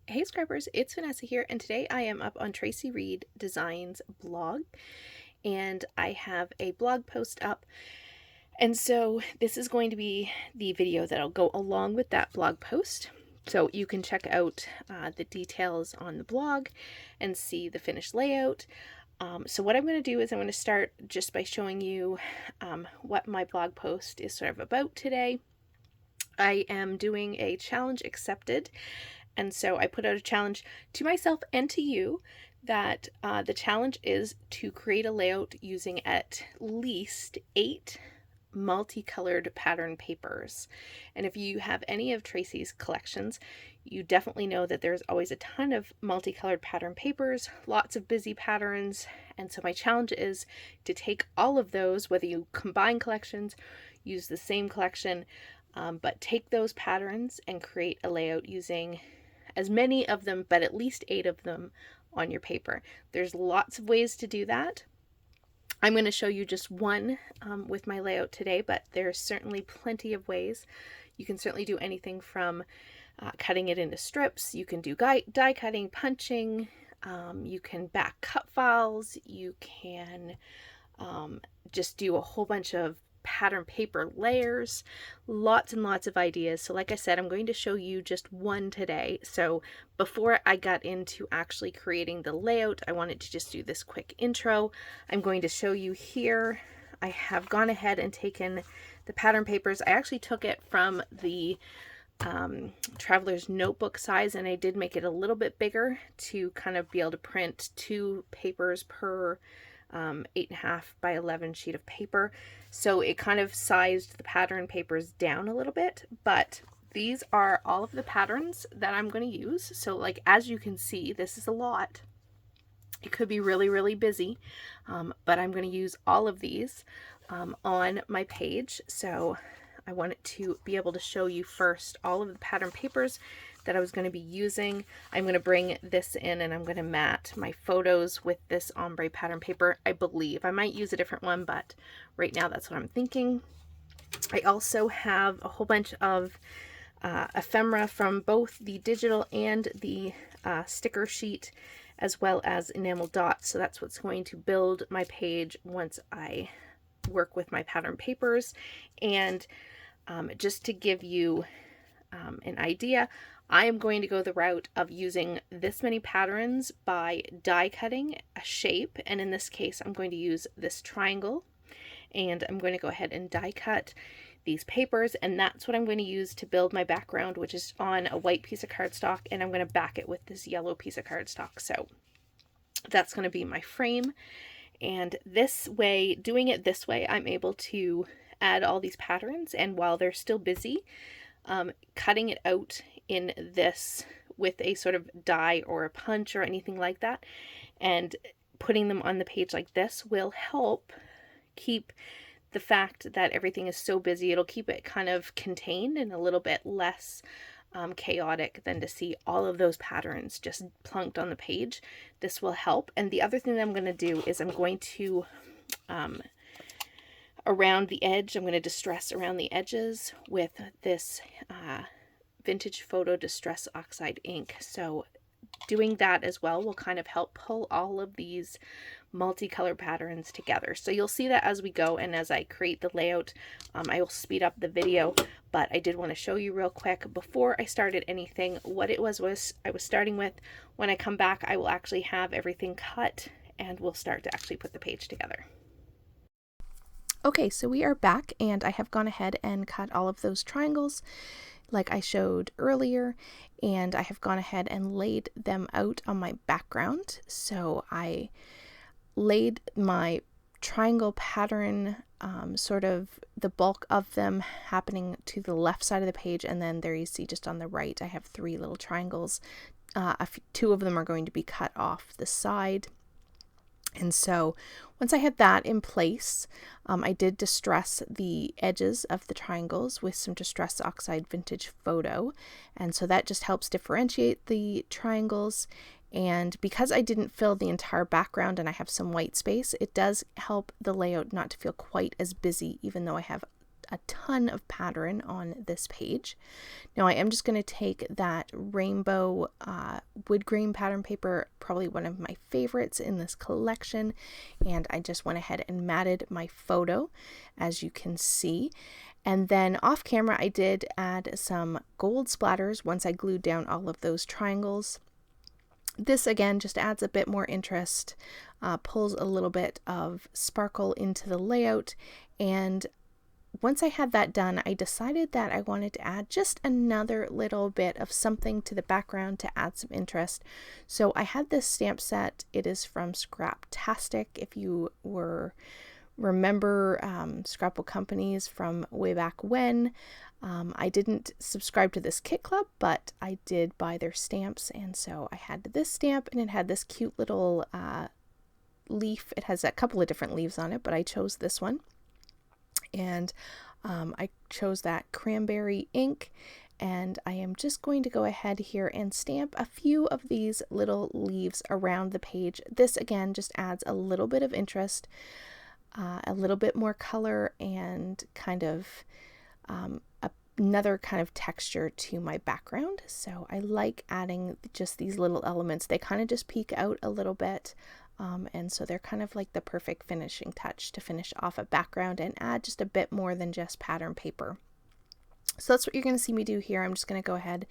Hey Scrubbers, it's Vanessa here, and today I am up on Traci Reed Designs blog, and I have a blog post up. And so this is going to be the video that'll go along with that blog post. So you can check out the details on the blog and see the finished layout. So what I'm going to do is I'm going to start just by showing you what my blog post is sort of about today. I am doing a challenge accepted. And so I put out a challenge to myself and to you that the challenge is to create a layout using at least 8 multicolored pattern papers. And if you have any of Traci's collections, you definitely know that there's always a ton of multicolored pattern papers, lots of busy patterns. And so my challenge is to take all of those, whether you combine collections, use the same collection, but take those patterns and create a layout using as many of them, but at least 8 of them on your paper. There's lots of ways to do that. I'm going to show you just one with my layout today, but there's certainly plenty of ways. You can certainly do anything from cutting it into strips. You can do die cutting, punching. You can back cut files. You can just do a whole bunch of pattern paper layers, lots and lots of ideas. So like I said, I'm going to show you just one today. So before I got into actually creating the layout, I wanted to just do this quick intro. I'm going to show you here. I have gone ahead and taken the pattern papers. I actually took it from the traveler's notebook size, and I did make it a little bit bigger to kind of be able to print 2 papers per 8.5 by 11 sheet of paper. So it kind of sized the pattern papers down a little bit, but these are all of the patterns that I'm going to use. So like, as you can see, this is a lot. It could be really, really busy, but I'm going to use all of these on my page. So I wanted to be able to show you first all of the pattern papers that I was going to be using. I'm going to bring this in and I'm going to mat my photos with this ombre pattern paper. I believe I might use a different one, but right now that's what I'm thinking. I also have a whole bunch of ephemera from both the digital and the sticker sheet, as well as enamel dots. So that's what's going to build my page once I work with my pattern papers. And just to give you an idea, I am going to go the route of using this many patterns by die cutting a shape, and in this case I'm going to use this triangle, and I'm going to go ahead and die cut these papers, and that's what I'm going to use to build my background, which is on a white piece of cardstock, and I'm going to back it with this yellow piece of cardstock. So that's going to be my frame, and this way, doing it this way, I'm able to add all these patterns, and while they're still busy, cutting it out in this with a sort of die or a punch or anything like that and putting them on the page like this will help keep the fact that everything is so busy. It'll keep it kind of contained and a little bit less chaotic than to see all of those patterns just plunked on the page. This will help. And the other thing that I'm going to do is I'm going to around the edge, I'm going to distress around the edges with this Vintage Photo Distress Oxide ink. So doing that as well will kind of help pull all of these multicolor patterns together. So you'll see that as we go, and as I create the layout, I will speed up the video, but I did want to show you real quick before I started anything what it was I was starting with. When I come back, I will actually have everything cut and we'll start to actually put the page together. Okay, so we are back, and I have gone ahead and cut all of those triangles like I showed earlier, and I have gone ahead and laid them out on my background. So I laid my triangle pattern, sort of the bulk of them happening to the left side of the page, and then there you see just on the right I have 3 little triangles. 2 of them are going to be cut off the side. And so once I had that in place, I did distress the edges of the triangles with some Distress Oxide Vintage Photo. And so that just helps differentiate the triangles. And because I didn't fill the entire background and I have some white space, it does help the layout not to feel quite as busy, even though I have a ton of pattern on this page. Now I am just going to take that rainbow wood grain pattern paper, probably one of my favorites in this collection, and I just went ahead and matted my photo, as you can see. And then off camera I did add some gold splatters once I glued down all of those triangles. This again just adds a bit more interest, pulls a little bit of sparkle into the layout, and once I had that done, I decided that I wanted to add just another little bit of something to the background to add some interest. So I had this stamp set. It is from Scraptastic. If you remember scrapbook companies from way back when. I didn't subscribe to this kit club, but I did buy their stamps, and so I had this stamp, and it had this cute little leaf. It has a couple of different leaves on it, but I chose this one. And I chose that cranberry ink, and I am just going to go ahead here and stamp a few of these little leaves around the page. This again just adds a little bit of interest, a little bit more color, and kind of another kind of texture to my background. So I like adding just these little elements. They kind of just peek out a little bit. And so they're kind of like the perfect finishing touch to finish off a background and add just a bit more than just pattern paper. So that's what you're going to see me do here. I'm just going to go ahead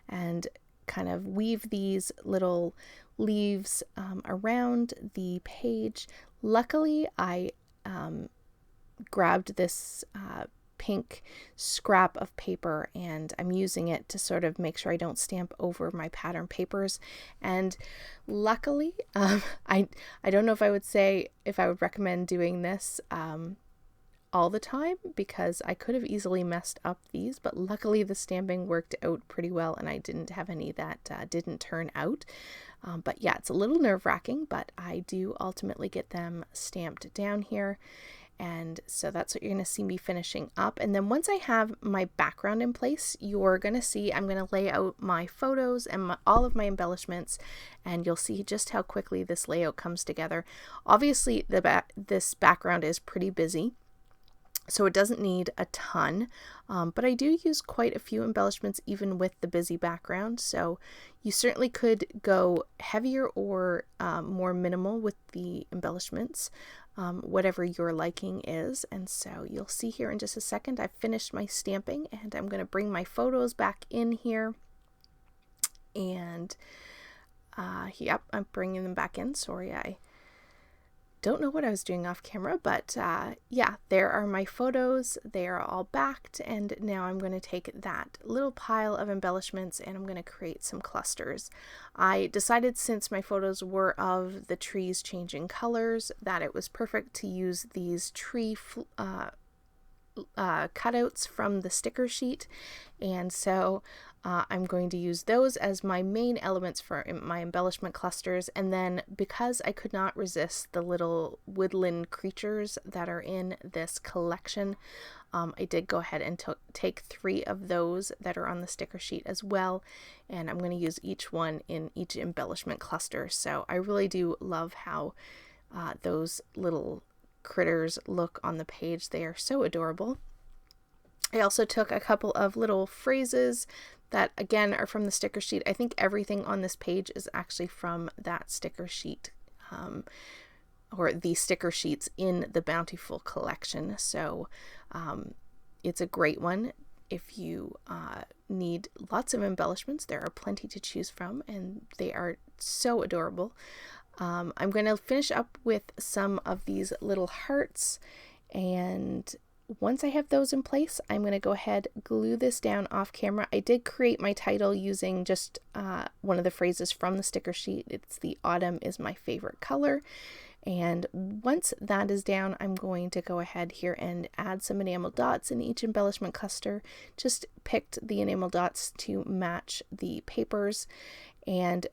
and kind of weave these little leaves around the page. Luckily, I grabbed this pink scrap of paper, and I'm using it to sort of make sure I don't stamp over my pattern papers. And luckily, I don't know if I would recommend doing this all the time, because I could have easily messed up these, but luckily the stamping worked out pretty well, and I didn't have any that didn't turn out. But yeah, it's a little nerve-wracking, but I do ultimately get them stamped down here. And so that's what you're going to see me finishing up. And then once I have my background in place, you're going to see I'm going to lay out my photos and all of my embellishments, and you'll see just how quickly this layout comes together. Obviously, this background is pretty busy, so it doesn't need a ton, but I do use quite a few embellishments even with the busy background. So you certainly could go heavier or more minimal with the embellishments, whatever your liking is. And so you'll see here in just a second, I've finished my stamping, and I'm going to bring my photos back in here. And yep, I'm bringing them back in. Sorry, I don't know what I was doing off camera, but yeah, there are my photos. They are all backed, and now I'm going to take that little pile of embellishments and I'm going to create some clusters. I decided, since my photos were of the trees changing colors, that it was perfect to use these tree cutouts from the sticker sheet, and so I'm going to use those as my main elements for my embellishment clusters. And then, because I could not resist the little woodland creatures that are in this collection, I did go ahead and take 3 of those that are on the sticker sheet as well, and I'm going to use each one in each embellishment cluster. So I really do love how those little critters look on the page. They are so adorable. I also took a couple of little phrases that again are from the sticker sheet. I think everything on this page is actually from that sticker sheet, or the sticker sheets in the Bountiful collection. So it's a great one. If you need lots of embellishments, there are plenty to choose from, and they are so adorable. I'm going to finish up with some of these little hearts, and once I have those in place, I'm going to go ahead, glue this down off camera. I did create my title using just one of the phrases from the sticker sheet. It's "The autumn is my favorite color." And once that is down, I'm going to go ahead here and add some enamel dots in each embellishment cluster. Just picked the enamel dots to match the papers, and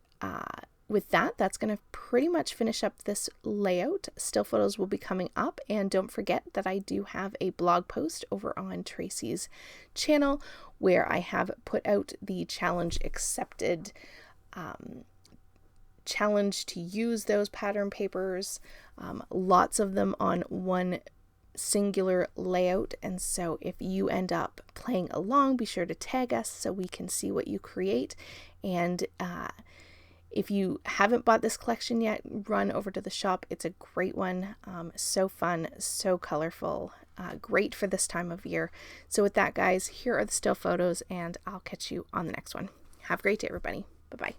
with that, that's going to pretty much finish up this layout. Still photos will be coming up, and don't forget that I do have a blog post over on Traci's channel where I have put out the challenge accepted challenge to use those pattern papers, lots of them on one singular layout, and so if you end up playing along, be sure to tag us so we can see what you create. And if you haven't bought this collection yet, run over to the shop. It's a great one. So fun, so colorful, great for this time of year. So with that, guys, here are the still photos, and I'll catch you on the next one. Have a great day, everybody. Bye-bye.